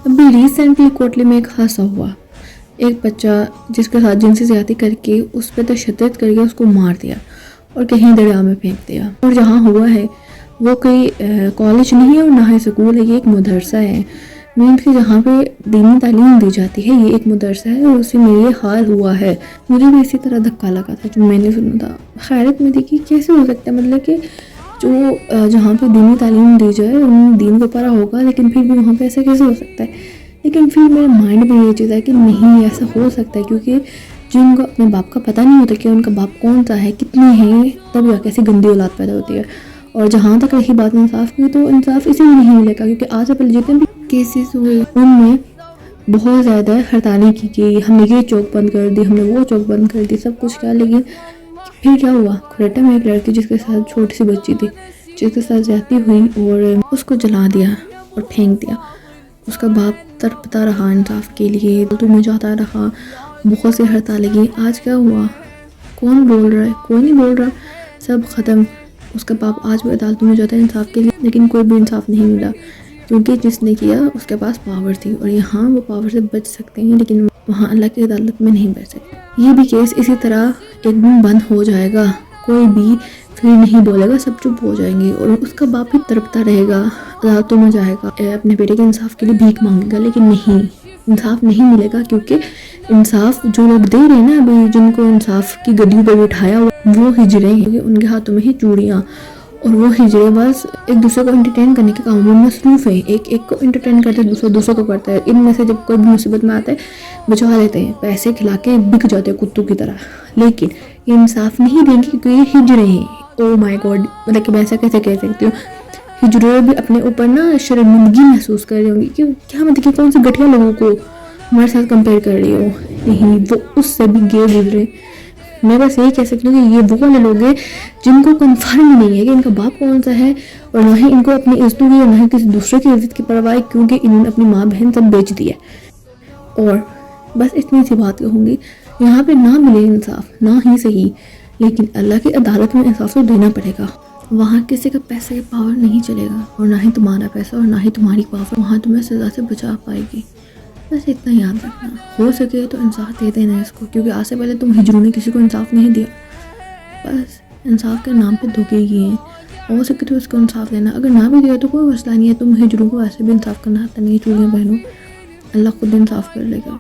ابھی ریسنٹلی کوٹلی میں ایک حادثہ ہوا، ایک بچہ جس کے ساتھ جنسی زیادتی کر کے اس پہ تشدد کر کے اس کو مار دیا اور کہیں دریا میں پھینک دیا. اور جہاں ہوا ہے وہ کوئی کالج نہیں ہے اور نہ ہی اسکول ہے، یہ ایک مدرسہ ہے. مینس کہ جہاں پہ دینی تعلیم دی جاتی ہے یہ ایک مدرسہ ہے، اور اسی میں یہ حال ہوا ہے. مجھے بھی اسی طرح دھکا لگا تھا جو میں نے سنا تھا. خیرت میں دیکھی کیسے ہو سکتا ہے، مطلب کہ جو جہاں پہ دینی تعلیم دی جائے ان دین کو پڑھا ہوگا لیکن پھر بھی وہاں پہ ایسا کیسے ہو سکتا ہے. لیکن پھر میرے مائنڈ میں یہ چیز ہے کہ نہیں ایسا ہو سکتا ہے، کیونکہ جن کو اپنے باپ کا پتہ نہیں ہوتا کہ ان کا باپ کون سا ہے، کتنے ہیں، تب جا کے ایسی گندی اولاد پیدا ہوتی ہے. اور جہاں تک رہی بات انصاف کی، تو انصاف اسی میں نہیں ملے گا، کیونکہ آج سے پہلے جتنے بھی کیسز ہوئے ان میں بہت زیادہ ہڑتالیں کی گئی. ہم نے یہ چوک بند کر دی، ہم نے وہ چوک بند کر دی، سب کچھ کیا. لیکن پھر کیا ہوا، کھریٹا میں ایک لڑکی جس کے ساتھ چھوٹی سی بچی تھی جس کے ساتھ زیادتی ہوئی اور اس کو جلا دیا اور پھینک دیا. اس کا باپ تڑپتا رہا انصاف کے لیے، تو میں جاتا رہا، بہت سے ہڑتالیں کی. آج کیا ہوا، کون بول رہا ہے؟ کوئی نہیں بول رہا، سب ختم. اس کا باپ آج بھی عدالتوں میں جاتا ہے انصاف کے لیے، لیکن کوئی بھی انصاف نہیں ملا، کیونکہ جس نے کیا اس کے پاس پاور تھی. اور یہاں وہ پاور سے بچ سکتے ہیں لیکن وہاں اللہ کی عدالت میں نہیں بچ سکتے. یہ بھی کیس اسی طرح ایک دن بند ہو جائے گا، کوئی بھی پھر نہیں بولے گا، سب چپ ہو جائیں گے، اور اس کا باپ بھی تڑپتا رہے گا، عدالتوں میں جائے گا، اپنے بیٹے کے انصاف کے لیے بھیک مانگے گا. لیکن نہیں، انصاف نہیں ملے گا، کیونکہ انصاف جو لوگ دے رہے ہیں نا ابھی، جن کو انصاف کی گدی پہ بٹھایا وہ ہجڑے ہیں، ان کے ہاتھوں میں ہی چوڑیاں، اور وہ ہجڑے بس ایک دوسرے کو انٹرٹین کرنے کے کاموں میں مصروف ہیں. ایک کو انٹرٹین کرتے ہیں، دوسروں کو کرتا ہے. ان میں سے جب کوئی بھی مصیبت میں آتا ہے بچا لیتے ہیں، پیسے کھلا کے بک جاتے ہیں کتوں کی طرح. لیکن یہ انصاف نہیں دیں گے کیونکہ یہ ہجڑے ہیں. او مائی گاڈ، مطلب کہ میں ایسا کیسے کہہ سکتی ہوں، ہجڑے بھی اپنے اوپر نا شرمندگی محسوس کر رہے ہوں گے کہ کیا مطلب کہ کون سے گھٹیا لوگوں کو ہمارے ساتھ کمپیئر کر رہی ہو. نہیں، وہ اس سے بھی گزرے. میں بس یہی کہہ سکتی ہوں کہ یہ وہ والے لوگ ہیں جن کو کنفرم نہیں ہے کہ ان کا باپ کون سا ہے، اور نہ ہی ان کو اپنی عزتوں کی اور نہ ہی کسی دوسرے کی عزت کی پرواہ، کیونکہ انہوں نے اپنی ماں بہن سب بیچ دی ہے. اور بس اتنی سی بات کہوں گی، یہاں پہ نہ ملے انصاف نہ ہی صحیح، لیکن اللہ کی عدالت میں انصاف تو دینا پڑے گا. وہاں کسی کا پیسے کی پاور نہیں چلے گا، اور نہ ہی تمہارا پیسہ اور نہ ہی تمہاری پاور وہاں تمہیں سزا سے بچا پائے گی. بس اتنا یاد رکھنا، ہو سکے تو انصاف دے دینا اس کو، کیونکہ آج سے پہلے تم ہجروں نے کسی کو انصاف نہیں دیا. بس انصاف کے نام پہ دھوکے کیے ہیں، ہو سکے تو اس کو انصاف دینا. اگر نہ بھی دیا تو کوئی مسئلہ نہیں ہے، تم ہجروں کو ایسے بھی انصاف کرنا آتا نہیں، چوڑیاں پہنو، اللہ خود انصاف کر لے گا.